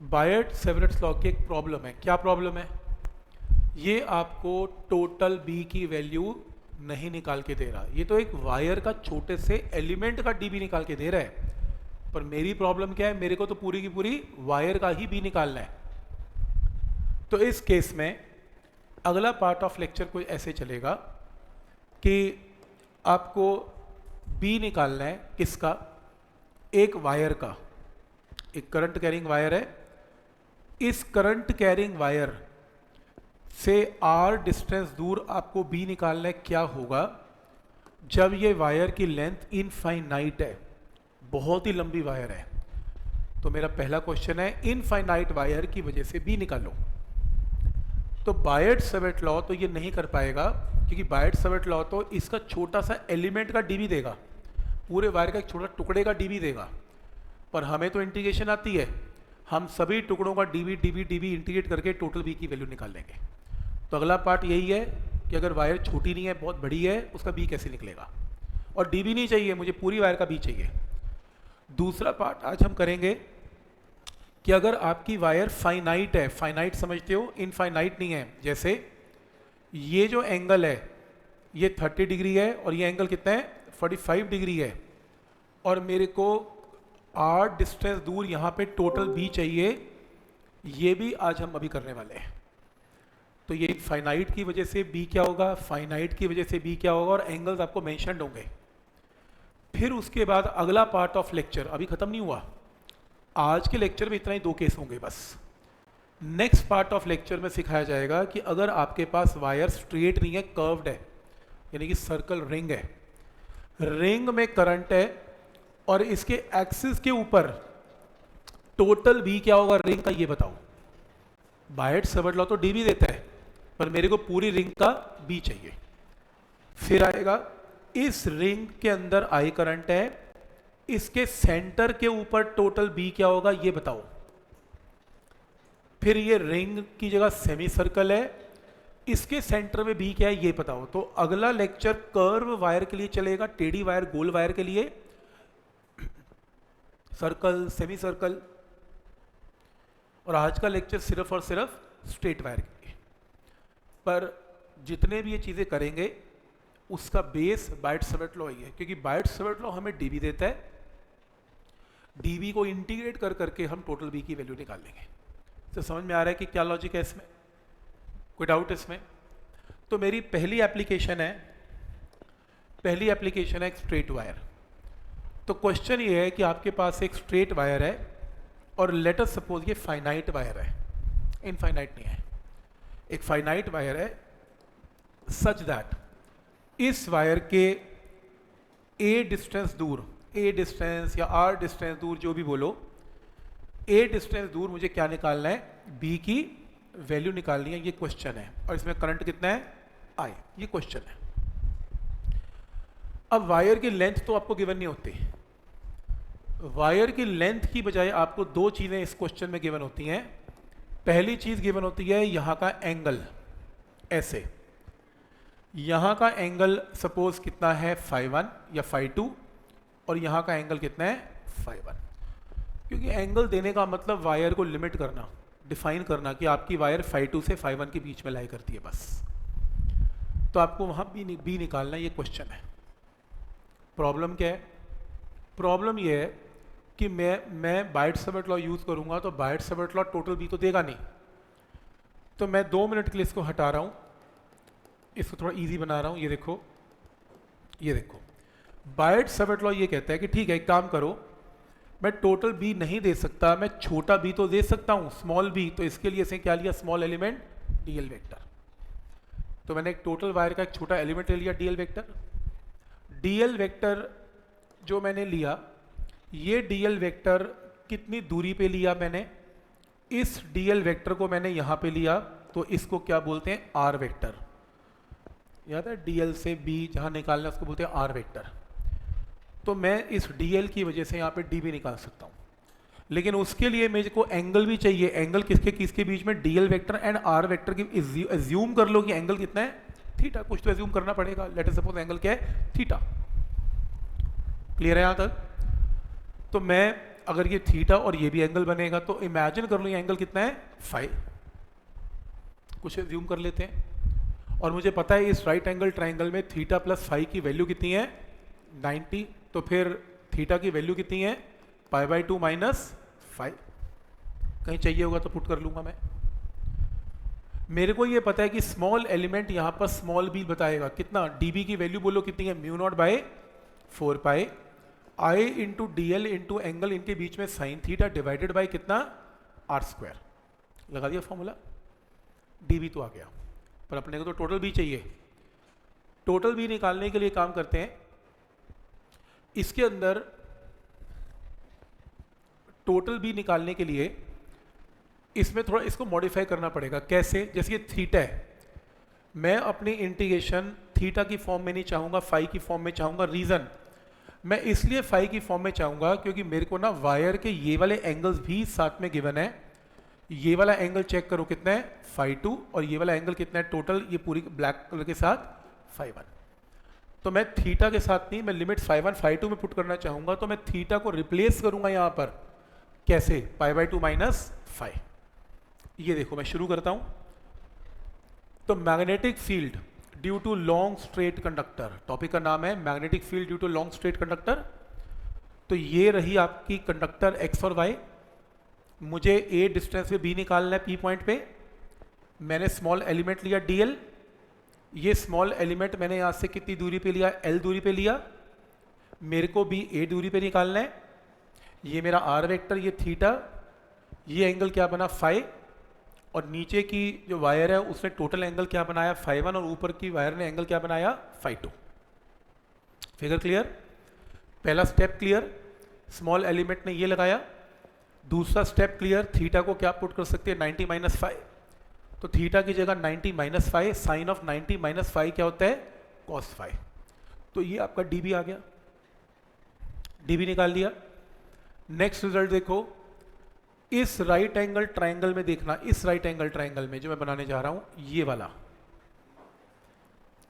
बायट-सेवरेट्स law की एक problem है। क्या प्रॉब्लम है? ये आपको टोटल बी की वैल्यू नहीं निकाल के दे रहा। ये तो एक वायर का छोटे से एलिमेंट का डी बी निकाल के दे रहा है, पर मेरी प्रॉब्लम क्या है, मेरे को तो पूरी की पूरी वायर का ही बी निकालना है। तो इस केस में अगला पार्ट ऑफ लेक्चर कोई ऐसे चलेगा कि आपको बी निकालना है। किसका? एक वायर का। एक करंट कैरिंग वायर है। इस करंट कैरिंग वायर से आर डिस्टेंस दूर आपको बी निकालना है। क्या होगा जब ये वायर की लेंथ इनफाइनाइट है, बहुत ही लंबी वायर है? तो मेरा पहला क्वेश्चन है, इनफाइनाइट वायर की वजह से बी निकालो। तो बायट-सेवरेट लॉ तो ये नहीं कर पाएगा, क्योंकि बायट-सेवरेट लॉ तो इसका छोटा सा एलिमेंट का डीबी देगा, पूरे वायर का एक छोटा टुकड़े का डीबी देगा। पर हमें तो इंटीग्रेशन आती है, हम सभी टुकड़ों का डीबी डीबी डीबी इंटीग्रेट करके टोटल बी की वैल्यू निकाल लेंगे। तो अगला पार्ट यही है कि अगर वायर छोटी नहीं है, बहुत बड़ी है, उसका बी कैसे निकलेगा। और डीबी नहीं चाहिए मुझे, पूरी वायर का बी चाहिए। दूसरा पार्ट आज हम करेंगे कि अगर आपकी वायर फाइनाइट है, फाइनाइट समझते हो, इनफाइनाइट नहीं है। जैसे ये जो एंगल है ये 30 डिग्री है और ये एंगल कितना है, 45 डिग्री है, और मेरे को आर डिस्टेंस दूर यहाँ पे टोटल बी चाहिए। ये भी आज हम अभी करने वाले हैं। तो ये फाइनाइट की वजह से बी क्या होगा, फाइनाइट की वजह से बी क्या होगा, और एंगल्स आपको मेंशन्ड होंगे। फिर उसके बाद अगला पार्ट ऑफ लेक्चर अभी खत्म नहीं हुआ। आज के लेक्चर में इतना ही 2 केस होंगे बस। नेक्स्ट पार्ट ऑफ लेक्चर में सिखाया जाएगा कि अगर आपके पास वायर स्ट्रेट नहीं है, कर्व्ड है, यानी कि सर्कल रिंग है, रिंग में करंट है और इसके एक्सिस के ऊपर टोटल बी क्या होगा रिंग का, ये बताओ। बायट-सेवरेट लॉ तो डीबी देता है, पर मेरे को पूरी रिंग का बी चाहिए। फिर आएगा इस रिंग के अंदर आई करंट है, इसके सेंटर के ऊपर टोटल बी क्या होगा, ये बताओ। फिर ये रिंग की जगह सेमी सर्कल है, इसके सेंटर में बी क्या है, ये बताओ। तो अगला लेक्चर कर्व वायर के लिए चलेगा, टेढ़ी वायर, गोल वायर के लिए, सर्कल, सेमी सर्कल। और आज का लेक्चर सिर्फ और सिर्फ स्ट्रेट वायर के लिए। पर जितने भी ये चीज़ें करेंगे उसका बेस बायट-सेवरेट लॉ ही है, क्योंकि बायट-सेवरेट लॉ हमें डीबी देता है। डीबी को इंटीग्रेट कर करके हम टोटल बी की वैल्यू निकाल लेंगे। तो समझ में आ रहा है कि क्या लॉजिक है इसमें? कोई डाउट इसमें? तो मेरी पहली एप्लीकेशन है एक स्ट्रेट वायर। तो क्वेश्चन ये है कि आपके पास एक स्ट्रेट वायर है और लेट अस सपोज ये फाइनाइट वायर है, इनफाइनाइट नहीं है, एक फाइनाइट वायर है, सच दैट इस वायर के ए डिस्टेंस दूर, ए डिस्टेंस या आर डिस्टेंस दूर, जो भी बोलो, ए डिस्टेंस दूर मुझे क्या निकालना है, बी की वैल्यू निकालनी है। ये क्वेश्चन है, और इसमें करंट कितना है, आई, ये क्वेश्चन है। अब वायर की लेंथ तो आपको गिवन नहीं होती। वायर की लेंथ की बजाय आपको 2 चीजें इस क्वेश्चन में गिवन होती हैं। पहली चीज गिवन होती है यहां का एंगल, ऐसे यहां का एंगल सपोज कितना है, φ1 या φ2, और यहां का एंगल कितना है, φ1। क्योंकि एंगल देने का मतलब वायर को लिमिट करना, डिफाइन करना कि आपकी वायर φ2 से φ1 के बीच में लाई करती है, बस। तो आपको वहां बी निकालना, ये क्वेश्चन है। प्रॉब्लम क्या है? प्रॉब्लम ये है कि मैं बायट-सेवरेट लॉ यूज करूंगा तो बायट-सेवरेट लॉ टोटल बी तो देगा नहीं। तो मैं 2 मिनट के लिए इसको हटा रहा हूं, इसको थोड़ा इजी बना रहा हूं। ये देखो, ये देखो, बायट-सेवरेट लॉ ये कहता है कि ठीक है, एक काम करो, मैं टोटल बी नहीं दे सकता, मैं छोटा बी तो दे सकता हूं, स्मॉल बी। तो इसके लिए इसने क्या लिया, स्मॉल एलिमेंट डीएल वेक्टर। तो मैंने एक टोटल वायर का एक छोटा एलिमेंट ले लिया, डीएल वेक्टर। डीएल वेक्टर जो मैंने लिया, ये डीएल वेक्टर कितनी दूरी पे लिया मैंने, इस डीएल वेक्टर को मैंने यहां पे लिया, तो इसको क्या बोलते हैं, आर वेक्टर। याद है, डीएल से बी जहां निकालना है उसको बोलते हैं आर वेक्टर। तो मैं इस डीएल की वजह से यहाँ पे डीबी निकाल सकता हूँ, लेकिन उसके लिए मेरे को एंगल भी चाहिए। एंगल किसके किसके बीच में, dl vector and r vector की। एज्यूम कर लो कि एंगल कितना है, थीटा। कुछ तो एज्यूम करना पड़ेगा। लेट अस सपोज एंगल क्या है, थीटा। क्लियर है यहाँ तक? तो मैं अगर ये थीटा और ये भी एंगल बनेगा तो इमेजिन कर लो ये एंगल कितना है, फाई। कुछ ज्यूम कर लेते हैं और मुझे पता है इस राइट एंगल ट्राइंगल में थीटा प्लस फाई की वैल्यू कितनी है, 90। तो फिर थीटा की वैल्यू कितनी है, π/2 माइनस फाई। कहीं चाहिए होगा तो पुट कर लूंगा मैं। मेरे को ये पता है कि स्मॉल एलिमेंट यहाँ पर स्मॉल बी बताएगा कितना, डीबी की वैल्यू बोलो कितनी है, μ0/4π I into D L into angle इनके बीच में साइन थीटा डिवाइडेड बाई कितना, r²। लगा दिया फॉर्मूला, डीबी तो आ गया, पर अपने को तो टोटल बी चाहिए। टोटल बी निकालने के लिए काम करते हैं, इसके अंदर टोटल बी निकालने के लिए इसमें थोड़ा इसको मॉडिफाई करना पड़ेगा। कैसे, जैसे ये थीटा है, मैं अपनी इंटीग्रेशन थीटा की फॉर्म में नहीं चाहूँगा, फाई की फॉर्म में चाहूँगा। रीज़न, मैं इसलिए फाई की फॉर्म में चाहूँगा क्योंकि मेरे को ना वायर के ये वाले एंगल्स भी साथ में गिवन है। ये वाला एंगल चेक करो कितना है, φ2, और ये वाला एंगल कितना है टोटल, ये पूरी ब्लैक कलर के साथ φ1। तो मैं थीटा के साथ नहीं, मैं लिमिट φ1 φ2 में पुट करना चाहूँगा, तो मैं थीटा को रिप्लेस करूँगा यहाँ पर। कैसे, π/2 माइनस फाई। ये देखो मैं शुरू करता हूँ। तो magnetic field due to long straight conductor, topic का नाम है magnetic field due to long straight conductor. तो ये रही आपकी कंडक्टर एक्स और वाई। मुझे ए डिस्टेंस पे बी निकालना है, पी पॉइंट पे। मैंने स्मॉल एलिमेंट लिया डीएल। ये स्मॉल एलिमेंट मैंने यहाँ से कितनी दूरी पे लिया, एल दूरी पे लिया। मेरे को बी ए दूरी पे निकालना है। ये मेरा आर वेक्टर, ये थीटा, ये एंगल क्या बना, फाई, और नीचे की जो वायर है उसने टोटल एंगल क्या बनाया, φ1, और ऊपर की वायर ने एंगल क्या बनाया, φ2। फिगर क्लियर, पहला स्टेप क्लियर, स्मॉल एलिमेंट ने ये लगाया। दूसरा स्टेप क्लियर, थीटा को क्या पुट कर सकते हैं, 90 माइनस फाई। तो थीटा की जगह 90 minus phi, sine of 90 minus phi क्या होता है, कॉस फाई। तो ये आपका डीबी आ गया, डीबी निकाल लिया। नेक्स्ट रिजल्ट देखो, इस राइट एंगल ट्राइंगल में देखना, इस राइट एंगल ट्राइंगल में जो मैं बनाने जा रहा हूं, ये वाला,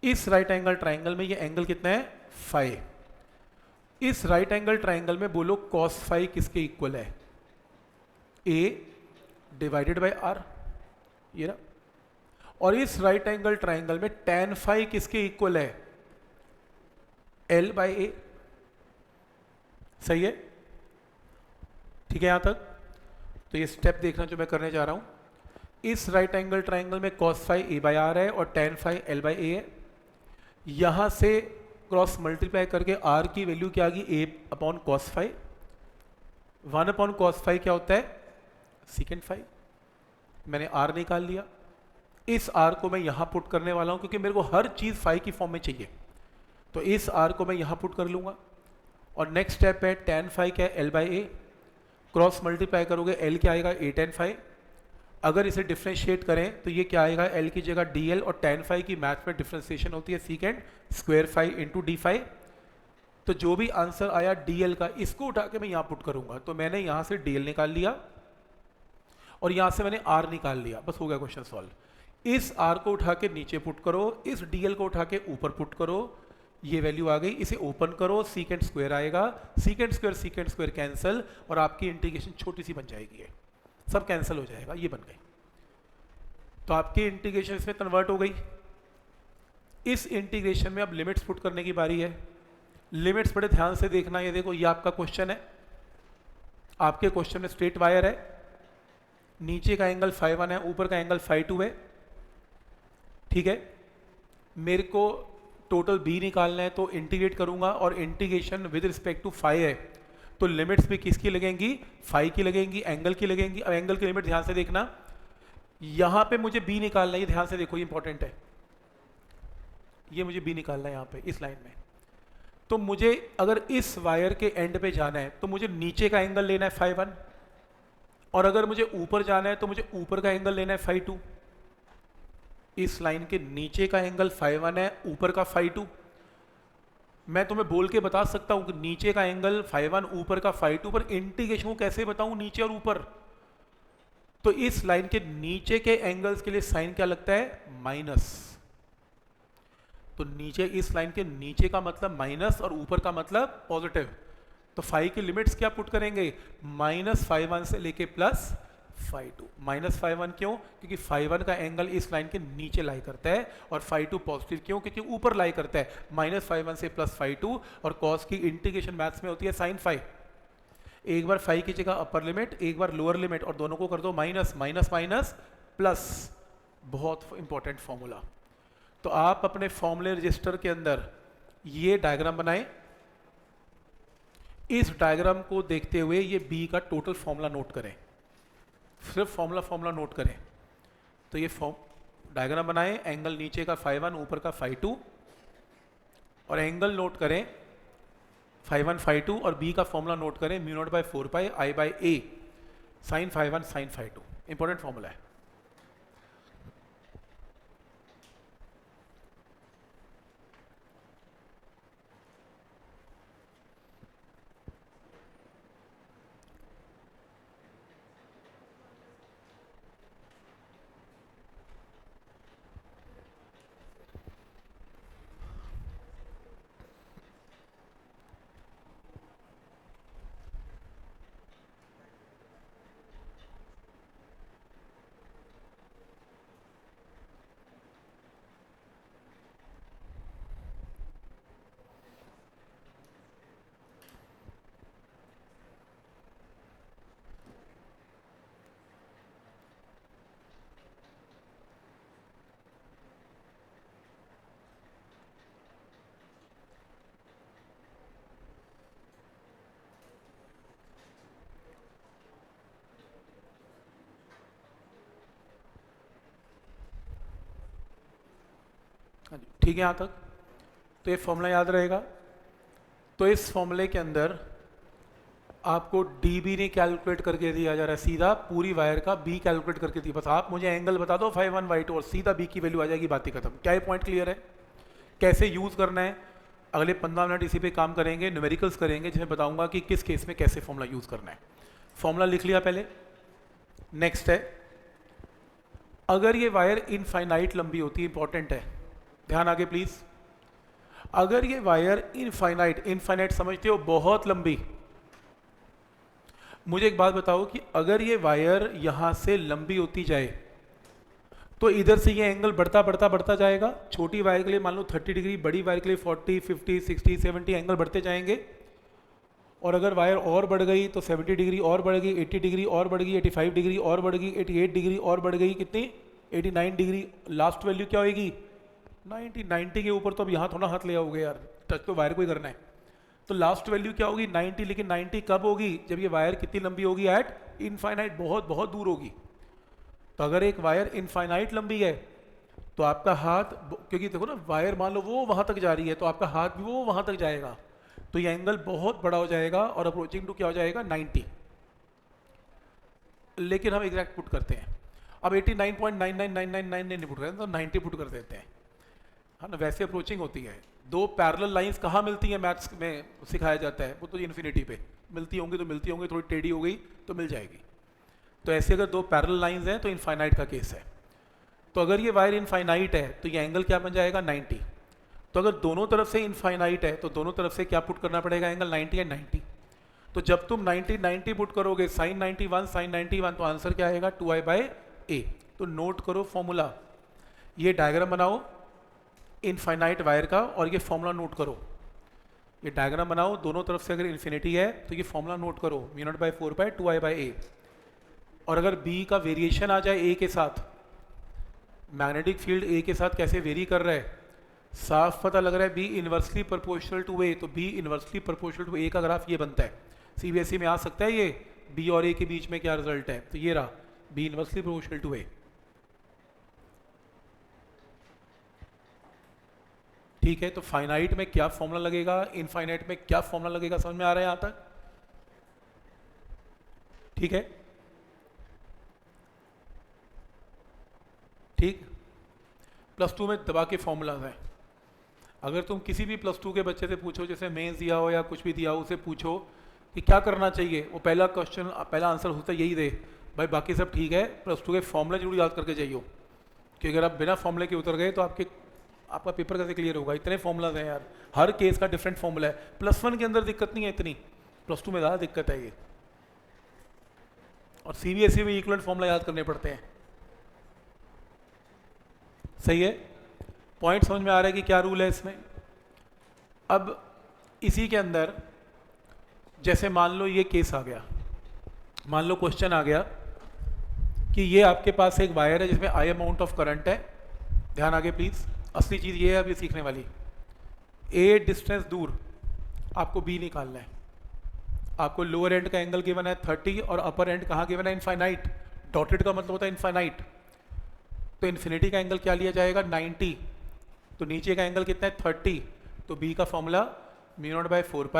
इस राइट एंगल ट्राइंगल में ये एंगल कितना है, फाई। इस राइट एंगल ट्राइंगल में बोलो कॉस फाई किसके इक्वल है, ए डिवाइडेड बाय आर, ये ना। और इस राइट एंगल ट्राइंगल में tan फाई किसके इक्वल है, एल बाय ए। सही है, ठीक है यहां तक। तो ये स्टेप देखना जो मैं करने जा रहा हूं। इस राइट एंगल ट्राइंगल में cos phi a by r है और tan phi l by a है। यहां से क्रॉस मल्टीप्लाई करके r की वैल्यू क्या आ गई, a upon cos phi. 1 upon cos phi क्या होता है, सेकेंड फाई। मैंने r निकाल लिया। इस r को मैं यहां पुट करने वाला हूं क्योंकि मेरे को हर चीज फाई की फॉर्म में चाहिए। तो इस r को मैं यहां पुट कर लूंगा। और नेक्स्ट स्टेप है tan फाई क्या है, L by A. Cross multiply करोगे एल क्या आएगा, ए tan फाई। अगर इसे डिफ्रेंशिएट करें तो ये क्या आएगा, एल की जगह डी एल, और tan फाई की मैथ में डिफ्रेंशिएशन होती है secant square phi into D phi. तो जो भी आंसर आया डी एल का, इसको उठा के मैं यहाँ पुट करूंगा। तो मैंने यहाँ से डी एल निकाल लिया और यहाँ से मैंने आर निकाल लिया, बस हो गया क्वेश्चन सॉल्व। इस आर को उठा के नीचे पुट करो, इस डी एल को उठा के ऊपर पुट करो, ये वैल्यू आ गई। इसे ओपन करो, सीकेंड स्क्वायर आएगा, सीकेंड स्क्वायर कैंसिल, और आपकी इंटीग्रेशन छोटी सी बन जाएगी, सब कैंसिल हो जाएगा, ये बन गई। तो आपकी इंटीग्रेशन इसमें कन्वर्ट हो गई। इस इंटीग्रेशन में अब लिमिट्स पुट करने की बारी है। लिमिट्स बड़े ध्यान से देखना। ये देखो, ये आपका क्वेश्चन है। आपके क्वेश्चन में स्ट्रेट वायर है, नीचे का एंगल φ1 है, ऊपर का एंगल φ2 है, ठीक है। मेरे को टोटल बी निकालना है, तो इंटीग्रेट करूंगा, और integration with respect to phi है, तो लिमिट्स भी किसकी लगेंगी, फाई की लगेंगी, एंगल की लगेंगी। अब एंगल की लिमिट ध्यान से देखना, यहां पे मुझे बी निकालना है, ये ध्यान से देखो, ये इंपॉर्टेंट है। ये मुझे बी निकालना है यहां पे इस लाइन में। तो मुझे अगर इस वायर के एंड पे जाना है तो मुझे नीचे का एंगल लेना है φ1, और अगर मुझे ऊपर जाना है तो मुझे ऊपर का एंगल लेना है φ2। इस लाइन के नीचे का एंगल φ1 है, ऊपर का φ2। मैं तुम्हें बोल के बता सकता हूं कि नीचे का एंगल φ1, ऊपर का φ2, पर इंटीग्रेशन को कैसे बताऊं नीचे और ऊपर। तो इस लाइन के नीचे के एंगल्स के लिए साइन क्या लगता है, माइनस। तो नीचे, इस लाइन के नीचे का मतलब माइनस और ऊपर का मतलब पॉजिटिव। तो फाई की लिमिट्स क्या पुट करेंगे, -φ1 से लेके +φ2। -φ1 क्यों, क्योंकि φ1 का एंगल इस लाइन के नीचे लाई करता है, और φ2 पॉजिटिव क्यों, क्योंकि ऊपर लाई करता है। -φ1 से +φ2, और कॉस की इंटीग्रेशन मैथ्स में होती है sin φ। एक बार फाई की जगह अपर लिमिट, एक बार लोअर लिमिट, और दोनों को कर दो माइनस, माइनस माइनस प्लस। बहुत इंपॉर्टेंट फॉर्मूला। तो आप अपने फॉर्मूले रजिस्टर के अंदर ये डायग्राम बनाएं। इस डायग्राम को देखते हुए ये बी का टोटल फॉर्मूला नोट करें, सिर्फ फॉर्मूला नोट करें। तो ये डायग्राम बनाएं, एंगल नीचे का φ1, ऊपर का φ2, और एंगल नोट करें φ1 φ2, और बी का फॉर्मूला नोट करें μ0/4π I/a sin φ1 sin φ2। Important formula है। ठीक है यहाँ तक। तो ये फॉर्मूला याद रहेगा। तो इस फॉर्मूले के अंदर आपको डीबी नहीं कैलकुलेट करके दिया जा रहा है, सीधा पूरी वायर का बी कैलकुलेट करके दी। बस आप मुझे एंगल बता दो φ1 φ2 और सीधा बी की वैल्यू आ जाएगी, बात ही खत्म। क्या ये पॉइंट क्लियर है? कैसे यूज करना है, अगले 15 मिनट इसी पे काम करेंगे, न्यूमेरिकल्स करेंगे, जिसमें बताऊंगा कि किस केस में कैसे फॉर्मूला यूज करना है। फॉर्मूला लिख लिया पहले। नेक्स्ट है, अगर ये वायर इनफाइनाइट लंबी होती है, इंपॉर्टेंट है, ध्यान आगे प्लीज। अगर ये वायर इनफाइनाइट समझते हो बहुत लंबी, मुझे एक बात बताओ कि अगर ये वायर यहां से लंबी होती जाए तो इधर से ये एंगल बढ़ता जाएगा। छोटी वायर के लिए मान लो 30 डिग्री, बड़ी वायर के लिए 40, 50, 60, 70 एंगल बढ़ते जाएंगे। और अगर वायर और बढ़ गई तो 70 डिग्री और बढ़ गई, 80 डिग्री और बढ़ गई, 85 डिग्री और बढ़ गई, 88 डिग्री और बढ़ गई, कितनी, 89 डिग्री। लास्ट वैल्यू क्या होगी, 90 के ऊपर तो अब यहाँ थोड़ा हाथ ले आओगे यार, टच तो वायर को ही करना है। तो लास्ट वैल्यू क्या होगी, 90। लेकिन 90 कब होगी, जब ये वायर कितनी लंबी होगी, एट इनफाइनाइट, बहुत बहुत दूर होगी। तो अगर एक वायर इनफाइनाइट लंबी है तो आपका हाथ, क्योंकि देखो ना वायर मान लो वो वहां तक जा रही है, तो आपका हाथ भी वो वहां तक जाएगा, तो ये एंगल बहुत बड़ा हो जाएगा और अप्रोचिंग टू क्या हो जाएगा, 90। लेकिन हम एग्जैक्ट पुट करते हैं, अब 89.99999 नहीं पुट करते, तो 90 पुट कर देते हैं, हाँ ना। वैसे अप्रोचिंग होती है। दो पैरेलल लाइंस कहाँ मिलती हैं, मैथ्स में सिखाया जाता है, वो तो इन्फिनिटी पे मिलती होंगी, तो मिलती होंगी, थोड़ी टेढ़ी हो गई तो मिल जाएगी। तो ऐसे अगर दो पैरेलल लाइंस हैं तो इनफाइनाइट का केस है। तो अगर ये वायर इनफाइनाइट है तो ये एंगल क्या बन जाएगा, 90। तो अगर दोनों तरफ से इनफाइनाइट है तो दोनों तरफ से क्या पुट करना पड़ेगा, एंगल 90 एंड 90। तो जब तुम 90 पुट करोगे, साइन 91 तो आंसर क्या आएगा, 2i/a। तो नोट करो फॉर्मूला, ये डायग्राम बनाओ इनफाइनाइट वायर का, और ये फॉर्मूला नोट करो। ये डायग्राम बनाओ, दोनों तरफ से अगर इन्फिनिटी है तो ये फॉर्मूला नोट करो, μ0/4π 2i/a। और अगर b का वेरिएशन आ जाए a के साथ, मैग्नेटिक फील्ड a के साथ कैसे वेरी कर रहा है, साफ पता लग रहा है b inversely proportional to a, तो b inversely proportional to a का ग्राफ ये बनता है। सीबीएसई में आ सकता है ये b और a के बीच में क्या रिजल्ट है, तो ये रहा b inversely proportional to a। ठीक है, तो फाइनाइट में क्या फॉर्मूला लगेगा, इनफाइनाइट में क्या फॉर्मूला लगेगा, समझ में आ रहा है यहां तक? ठीक है, ठीक। +2 में दबा के फॉर्मूलाज हैं। अगर तुम किसी भी +2 के बच्चे से पूछो, जैसे मेंस दिया हो या कुछ भी दिया हो, उसे पूछो कि क्या करना चाहिए, वो पहला क्वेश्चन, पहला आंसर होता है यही दे, भाई बाकी सब ठीक है, +2 के फॉर्मूला जरूर याद करके जाइए, कि अगर आप बिना फॉर्मूले के उतर गए तो आपका पेपर कैसे क्लियर होगा। इतने फॉर्मूलाज हैं यार, हर केस का डिफरेंट फॉर्मूला है। +1 के अंदर दिक्कत नहीं है इतनी, +2 में ज़्यादा दिक्कत है ये, और सीबीएसई में इक्विवेलेंट फॉर्मूला याद करने पड़ते हैं। सही है, पॉइंट समझ में आ रहा है कि क्या रूल है इसमें। अब इसी के अंदर जैसे मान लो ये केस आ गया, मान लो क्वेश्चन आ गया कि ये आपके पास एक वायर है जिसमें आई अमाउंट ऑफ करंट है। ध्यान आगे प्लीज, असली चीज ये है अभी सीखने वाली। ए डिस्टेंस दूर आपको बी निकालना है। आपको लोअर एंड का एंगल गिवन है 30 और अपर एंड कहाँ गिवन है? इनफाइनाइट। डॉटेड का मतलब होता है इनफाइनाइट। तो इन्फिनिटी का एंगल क्या लिया जाएगा? 90। तो नीचे का एंगल कितना है? 30। तो बी का formula μ0/4π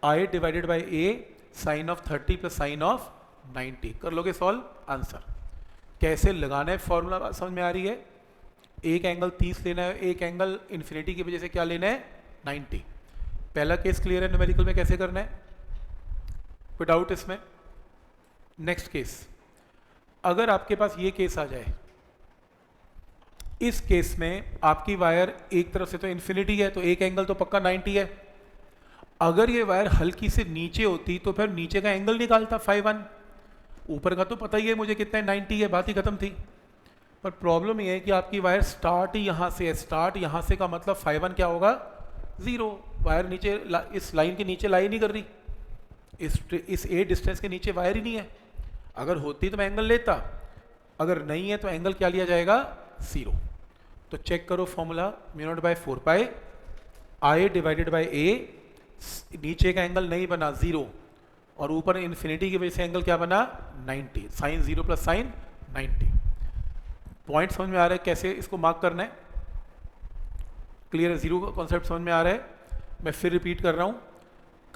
I divided by A sine of 30 plus sine of 90। कर लोगे सॉल्व, आंसर। कैसे लगाना है फॉर्मूला समझ में आ रही है। एक एंगल 30 लेना है, एक एंगल इन्फिनिटी की वजह से क्या लेना है? 90। पहला केस क्लियर है न्यूमेरिकल में कैसे करना है, कोई डाउट इसमें? नेक्स्ट केस, अगर आपके पास ये केस आ जाए, इस केस में आपकी वायर एक तरफ से तो इन्फिनिटी है, तो एक एंगल तो पक्का 90 है। अगर ये वायर हल्की से नीचे होती तो फिर नीचे का एंगल निकालता 5-1। ऊपर का तो पता ही है मुझे कितना है, 90 है, बात ही खत्म थी। पर प्रॉब्लम ये है कि आपकी वायर स्टार्ट ही यहाँ से है, स्टार्ट यहाँ से का मतलब 5-1 क्या होगा? 0। वायर नीचे इस लाइन के नीचे लाई नहीं कर रही, इस ए डिस्टेंस के नीचे वायर ही नहीं है। अगर होती तो मैं एंगल लेता, अगर नहीं है तो एंगल क्या लिया जाएगा? 0। तो चेक करो फॉर्मूला μ0/4π I डिवाइडेड बाई ए। नीचे का एंगल नहीं बना 0, और ऊपर इन्फिनिटी की वजह से एंगल क्या बना? 90। Sign 0 plus sign 90। पॉइंट समझ में आ रहा है कैसे इसको मार्क करना है? क्लियर है? 0 का कॉन्सेप्ट समझ में आ रहा है? मैं फिर रिपीट कर रहा हूँ,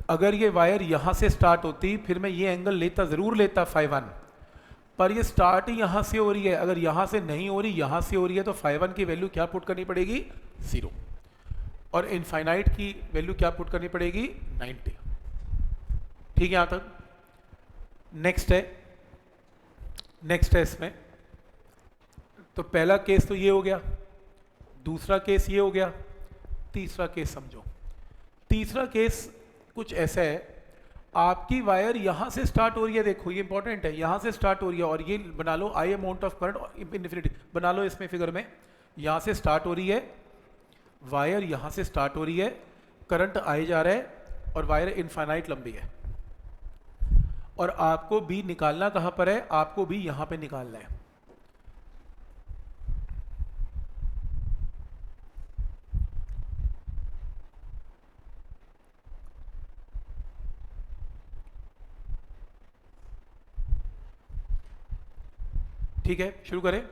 अगर ये वायर यहाँ से स्टार्ट होती फिर मैं ये एंगल लेता, ज़रूर लेता 5-1, पर ये स्टार्ट ही यहाँ से हो रही है। अगर यहाँ से नहीं हो रही, यहाँ से हो रही है, तो 5-1 की वैल्यू क्या पुट करनी पड़ेगी? 0। और इनफाइनाइट की वैल्यू क्या पुट करनी पड़ेगी? 90। ठीक है यहाँ तक? नेक्स्ट है इसमें, तो पहला केस तो ये हो गया, दूसरा केस ये हो गया, तीसरा केस समझो। तीसरा केस कुछ ऐसा है, आपकी वायर यहां से स्टार्ट हो रही है, देखो ये इंपॉर्टेंट है, यहां से स्टार्ट हो रही है, और ये बना लो I amount of current infinity बना लो इसमें फिगर में। यहां से स्टार्ट हो रही है वायर, यहां से स्टार्ट हो रही है, करंट आई जा रहा है, और वायर इनफाइनाइट लंबी है, और आपको बी निकालना कहां पर है? आपको बी यहां पे निकालना है। ठीक है, शुरू करें।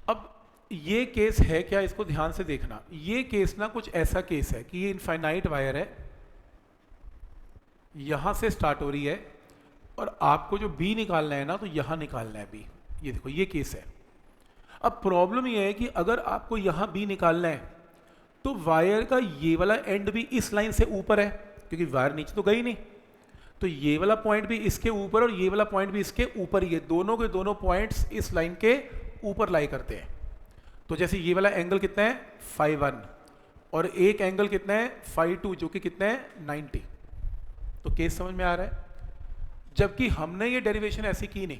अब ये केस है क्या, इसको ध्यान से देखना। ये केस ना कुछ ऐसा केस है कि ये इनफाइनाइट वायर है, यहां से स्टार्ट हो रही है, और आपको जो बी निकालना है ना, तो यहां निकालना है बी। ये देखो ये केस है। अब प्रॉब्लम ये है कि अगर आपको यहां बी निकालना है, तो वायर का ये वाला एंड भी इस लाइन से ऊपर है, क्योंकि वायर नीचे तो गई नहीं, तो ये वाला पॉइंट भी इसके ऊपर और ये वाला पॉइंट भी इसके ऊपर ही है। दोनों के दोनों पॉइंट्स इस लाइन के ऊपर लाई करते हैं। तो जैसे ये वाला एंगल कितना है? 5-1, और एक एंगल कितना है? 5-2, जो कि कितना है? 90। तो केस समझ में आ रहा है? जबकि हमने ये डेरिवेशन ऐसी की नहीं,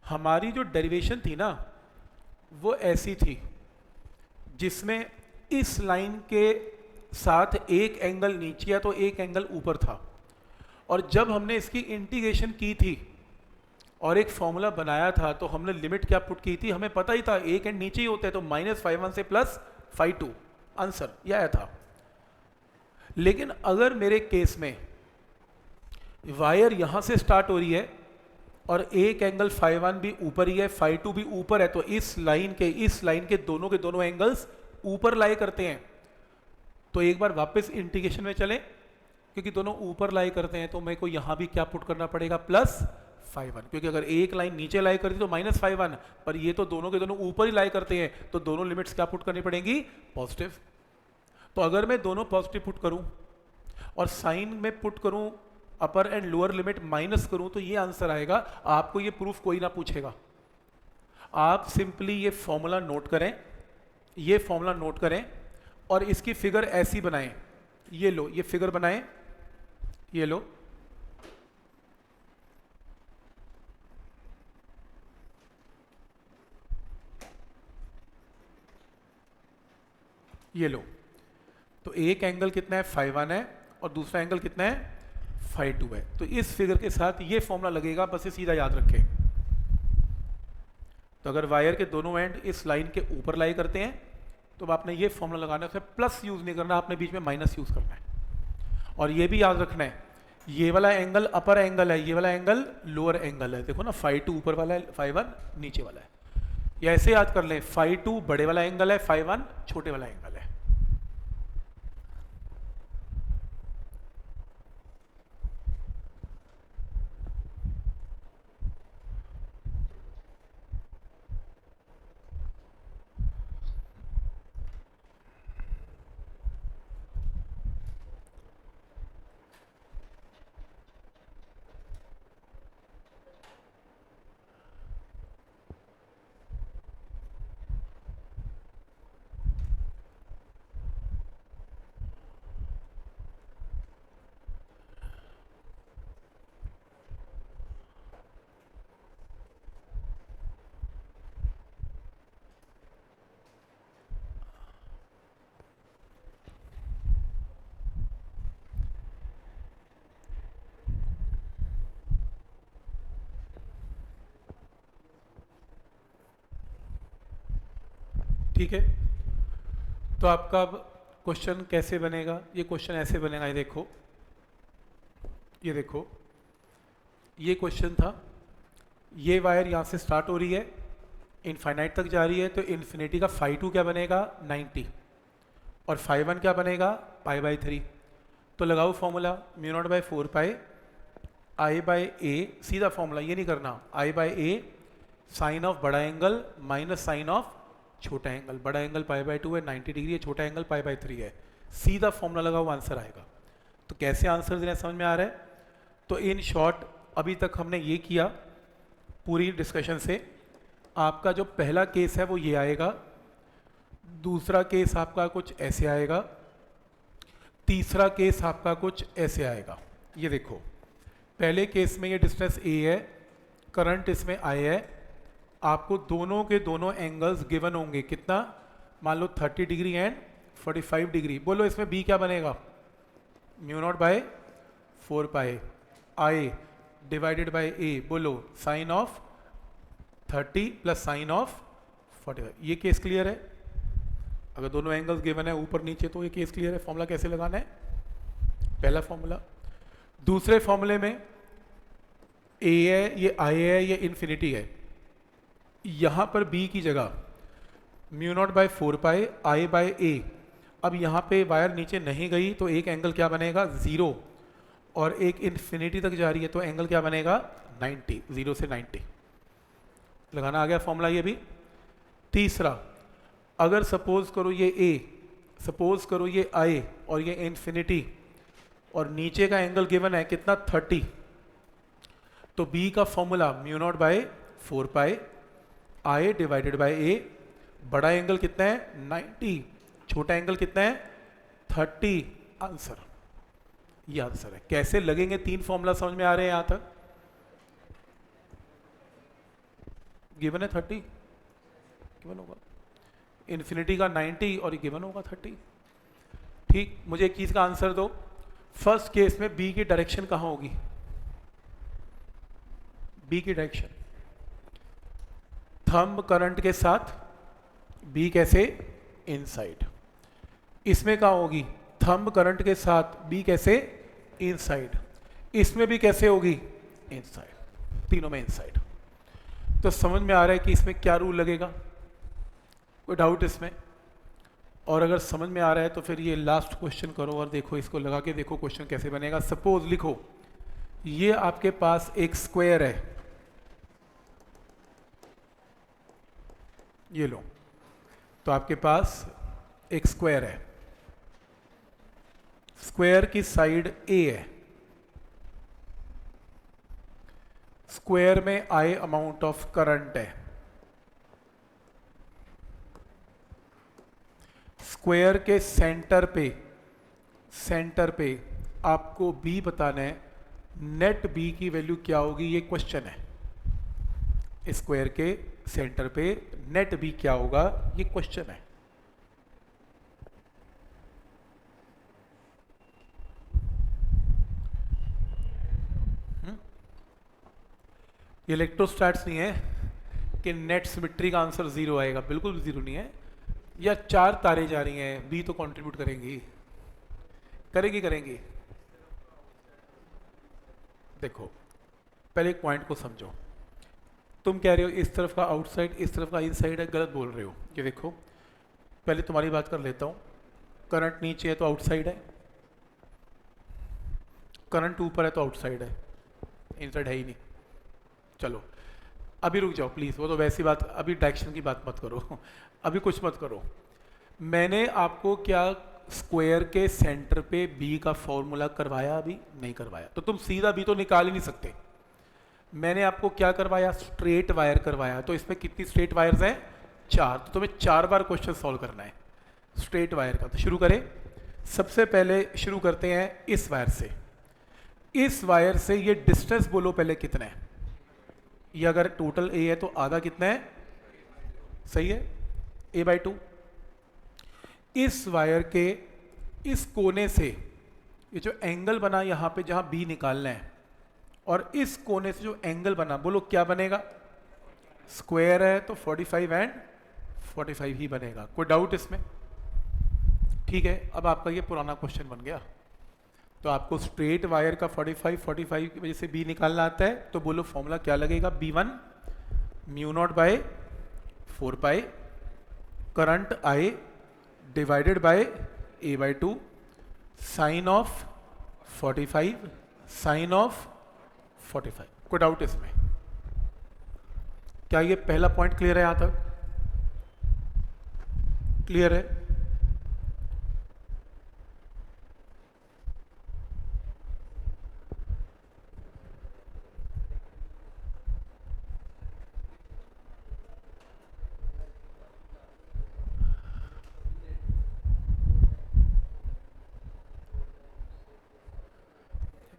हमारी जो डेरिवेशन थी ना वो ऐसी थी जिसमें इस लाइन के साथ एक एंगल नीचे या तो एक एंगल ऊपर था, और जब हमने इसकी इंटीग्रेशन की थी और एक फॉर्मूला बनाया था, तो हमने लिमिट क्या पुट की थी? हमें पता ही था एक एंड नीचे ही होता है, तो -5-1 से +5-2 आंसर यह आया था। लेकिन अगर मेरे केस में वायर यहां से स्टार्ट हो रही है और एक एंगल 5-1 भी ऊपर ही है, 5-2 भी ऊपर है, तो इस लाइन के दोनों एंगल्स ऊपर लाई करते हैं। तो एक बार वापस इंटीग्रेशन में चलें, क्योंकि दोनों ऊपर लाई करते हैं, तो मेरे को यहां भी क्या पुट करना पड़ेगा? +5-1, क्योंकि अगर एक लाइन नीचे लाई करती तो -5-1, पर ये तो दोनों के दोनों ऊपर ही लाई करते हैं, तो दोनों लिमिट्स क्या पुट करनी पड़ेंगी? पॉजिटिव। तो अगर मैं दोनों पॉजिटिव पुट करूं और साइन में पुट करूं अपर एंड लोअर लिमिट माइनस करूं, तो ये आंसर आएगा। आपको ये प्रूफ कोई ना पूछेगा, आप सिंपली ये फॉर्मूला नोट करें, ये फॉर्मूला नोट करें, और इसकी फिगर ऐसी बनाएं। ये लो, ये फिगर बनाएं, ये लो, ये लो, तो एक एंगल कितना है, फाई 1 है, और दूसरा एंगल कितना है, फाई 2 है। तो इस फिगर के साथ ये फॉर्मूला लगेगा, बस ये सीधा याद रखें। तो अगर वायर के दोनों एंड इस लाइन के ऊपर लाई करते हैं तो आपने ये फॉर्मूला लगाना है, प्लस यूज नहीं करना, आपने बीच में माइनस यूज करना है। और ये भी याद रखना है, ये वाला एंगल अपर एंगल है, ये वाला एंगल लोअर एंगल है। देखो ना, फाई 2 ऊपर वाला है, फाई 1 नीचे वाला है। या ऐसे याद कर लें, फाई 2 बड़े वाला एंगल है, फाई 1 छोटे वाला एंगल है। ठीक है, तो आपका अब क्वेश्चन कैसे बनेगा? ये क्वेश्चन ऐसे बनेगा, ये देखो, ये देखो, ये क्वेश्चन था, ये वायर यहाँ से स्टार्ट हो रही है, इनफाइनाइट तक जा रही है, तो इन्फिनिटी का फाई 2 क्या बनेगा, 90, और फाई 1 क्या बनेगा, पाई बाई 3। तो लगाओ formula, mu naught by 4 pi I by A, सीधा फॉर्मूला, ये नहीं करना, I by A sine of बड़ा एंगल माइनस साइन ऑफ छोटा एंगल। बड़ा एंगल पाई बाई 2 है, 90 डिग्री है, छोटा एंगल पाई बाई 3 है। सीधा फॉर्मूला लगाओ, आंसर आएगा। तो कैसे आंसर देना समझ में आ रहा है? तो इन शॉर्ट अभी तक हमने ये किया पूरी डिस्कशन से। आपका जो पहला केस है वो ये आएगा, दूसरा केस आपका कुछ ऐसे आएगा, तीसरा केस आपका कुछ ऐसे आएगा। ये देखो, पहले केस में ये डिस्टेंस ए है, करंट इसमें आई है, आपको दोनों के दोनों एंगल्स गिवन होंगे, कितना, मान लो 30 डिग्री एंड 45 डिग्री। बोलो इसमें बी क्या बनेगा, mu naught by 4 pi I divided by A, बोलो sine of 30 plus sine of 45। ये केस क्लियर है? अगर दोनों एंगल्स गिवन है ऊपर नीचे तो ये केस क्लियर है। फॉर्मूला कैसे लगाना है, पहला फॉर्मूला। दूसरे फॉर्मूले में ए है, ये आई है, ये इन्फिनिटी है, यहां पर बी की जगह mu naught by 4 pi I bye ए। अब यहाँ पे वायर नीचे नहीं गई तो एक एंगल क्या बनेगा, 0, और एक इन्फिनिटी तक जा रही है तो एंगल क्या बनेगा, 90, 0 से 90। लगाना आ गया फॉर्मूला ये भी। तीसरा, अगर सपोज करो ये ए, सपोज करो ये आई और ये इन्फिनिटी, और नीचे का एंगल गिवन है कितना, 30, तो बी का formula mu naught by 4 pi I divided by A. बड़ा एंगल कितना है, 90, छोटा एंगल कितना है, 30। आंसर, ये आंसर है। कैसे लगेंगे, 3 फॉर्मूला समझ में आ रहे हैं यहां तक? गिवन है 30, गिवन होगा इन्फिनिटी का 90 और ये गिवन होगा 30। ठीक, मुझे एक चीज का आंसर दो, फर्स्ट केस में बी की डायरेक्शन कहां होगी, बी की डायरेक्शन थंब करंट के साथ, बी कैसे, इनसाइड। इसमें कहां होगी, थंब करंट के साथ, बी कैसे, इनसाइड। इसमें भी कैसे होगी, इनसाइड, तीनों में इनसाइड। तो समझ में आ रहा है कि इसमें क्या रूल लगेगा, कोई डाउट इसमें? और अगर समझ में आ रहा है तो फिर ये लास्ट क्वेश्चन करो और देखो, इसको लगा के देखो क्वेश्चन कैसे बनेगा। सपोज लिखो, ये आपके पास एक स्क्वायर है, ये लो, तो आपके पास एक स्क्वायर है, स्क्वायर की साइड ए है, स्क्वायर में आई अमाउंट ऑफ करंट है, स्क्वायर के सेंटर पे आपको बी बताना है, नेट बी की वैल्यू क्या होगी, ये क्वेश्चन है। स्क्वायर के सेंटर पे नेट बी क्या होगा, ये क्वेश्चन है। ये इलेक्ट्रोस्टैट्स नहीं है कि नेट सिमेट्री का आंसर जीरो आएगा, बिल्कुल भी जीरो नहीं है। या चार तारे जा रही हैं, बी तो कंट्रीब्यूट करेंगी, करेंगी। देखो पहले एक पॉइंट को समझो। तुम कह रहे हो इस तरफ का आउटसाइड, इस तरफ का इनसाइड है, गलत बोल रहे हो। ये देखो पहले तुम्हारी बात कर लेता हूँ। करंट नीचे है तो आउटसाइड है, करंट ऊपर है तो आउटसाइड है, इनसाइड है ही नहीं। चलो अभी रुक जाओ प्लीज़, वो तो वैसी बात, अभी डायरेक्शन की बात मत करो अभी कुछ मत करो। मैंने आपको क्या स्क्वायर के सेंटर पे बी का फॉर्मूला करवाया? अभी नहीं करवाया, तो तुम सीधा बी तो निकाल ही नहीं सकते। मैंने आपको क्या करवाया? स्ट्रेट वायर करवाया। तो इसमें कितनी स्ट्रेट वायर्स हैं? 4। तो तुम्हें 4 बार क्वेश्चन सॉल्व करना है स्ट्रेट वायर का। तो शुरू करें। सबसे पहले शुरू करते हैं इस वायर से। इस वायर से ये डिस्टेंस बोलो पहले कितना है? ये अगर टोटल ए है तो आधा कितना है? सही है, a/2। इस वायर के इस कोने से ये जो एंगल बना यहां पे जहां बी निकालना है, और इस कोने से जो एंगल बना बोलो क्या बनेगा? स्क्वायर है तो 45 एंड 45 ही बनेगा। कोई डाउट इसमें? ठीक है, अब आपका ये पुराना क्वेश्चन बन गया। तो आपको स्ट्रेट वायर का 45 की वजह से बी निकालना आता है, तो बोलो फॉर्मूला क्या लगेगा? B1 μ0/4π current I divided by a/2 sine of 45 sine of 45। कोई डाउट इसमें? क्या ये पहला पॉइंट क्लियर है? यहां तक क्लियर है?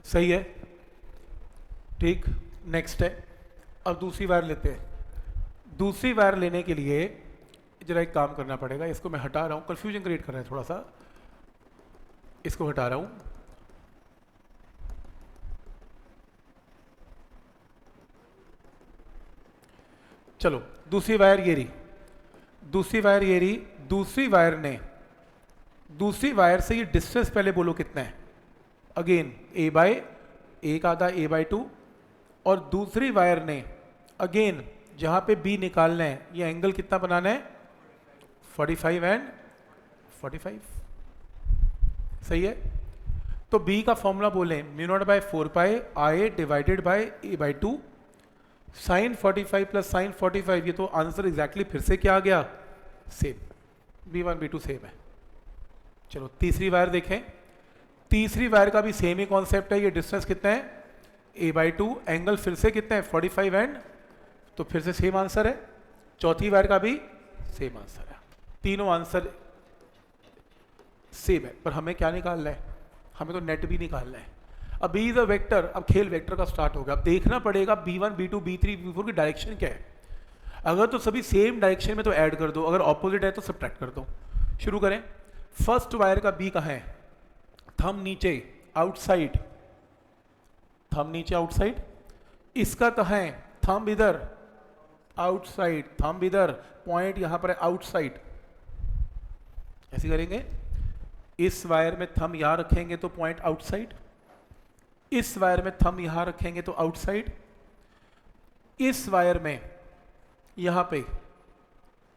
सही है, ठीक। नेक्स्ट है, अब दूसरी वायर लेते हैं। दूसरी वायर लेने के लिए जरा एक काम करना पड़ेगा। इसको मैं हटा रहा हूँ, कंफ्यूजन क्रिएट कर रहा है थोड़ा सा, इसको हटा रहा हूँ। चलो दूसरी वायर ये रही, दूसरी वायर ये रही। दूसरी वायर ने, दूसरी वायर से ये डिस्टेंस पहले बोलो कितना है? अगेन एक आधा a/2, और दूसरी वायर ने अगेन जहां पे b निकालना है, ये एंगल कितना बनाना है? 45 एंड 45। सही है, तो b का फॉर्मूला बोले μ0/4π I divided by a/2 sine 45 plus sine 45। ये तो आंसर एग्जैक्टली फिर से क्या आ गया? सेम, B1 B2 सेम है। चलो तीसरी वायर देखें। तीसरी वायर का भी सेम ही कॉन्सेप्ट है। ये डिस्टेंस कितना है? a/2, एंगल फिर से कितना है? 45 एंड, तो फिर से सेम आंसर है। चौथी वायर का भी सेम आंसर है। तीनों आंसर सेम है, पर हमें क्या निकालना है? हमें तो नेट भी निकालना है। अब B इज अ वेक्टर, अब खेल वेक्टर का स्टार्ट हो गया। अब देखना पड़ेगा B1 B2 B3 B4 की डायरेक्शन क्या है। अगर तो सभी सेम डायरेक्शन में तो ऐड कर दो, अगर ऑपोजिट है तो सब्ट्रैक्ट कर दो। शुरू करें। फर्स्ट वायर का B कहाँ है? थंब नीचे, आउटसाइड, थंब नीचे आउटसाइड। इसका कहाँ है? थंब इधर, आउटसाइड, थंब इधर, पॉइंट यहां पर है आउटसाइड। ऐसे करेंगे। इस वायर में थंब यहां रखेंगे तो पॉइंट आउटसाइड, इस वायर में थंब यहां रखेंगे तो आउटसाइड, इस वायर में यहां पे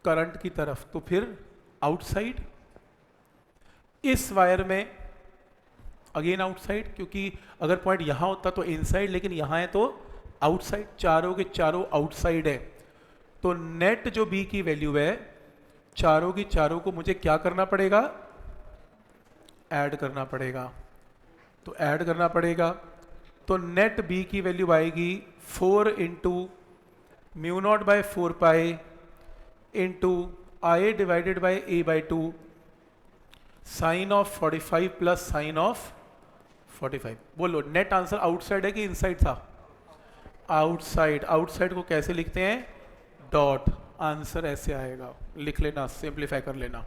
करंट की तरफ तो फिर आउटसाइड, इस वायर में अगेन आउटसाइड, क्योंकि अगर पॉइंट यहां होता तो इनसाइड, लेकिन यहां है तो आउटसाइड। चारों के चारों आउटसाइड है, तो नेट जो बी की वैल्यू है, चारों की चारों को मुझे क्या करना पड़ेगा? ऐड करना पड़ेगा। तो ऐड करना पड़ेगा, तो नेट बी की वैल्यू आएगी 4 into μ0/4π into I divided by a/2 sine of 45 plus sine of 45। बोलो नेट आंसर आउटसाइड है कि इनसाइड था? आउटसाइड। आउटसाइड को कैसे लिखते हैं? डॉट। आंसर ऐसे आएगा, लिख लेना, सिंप्लीफाई कर लेना।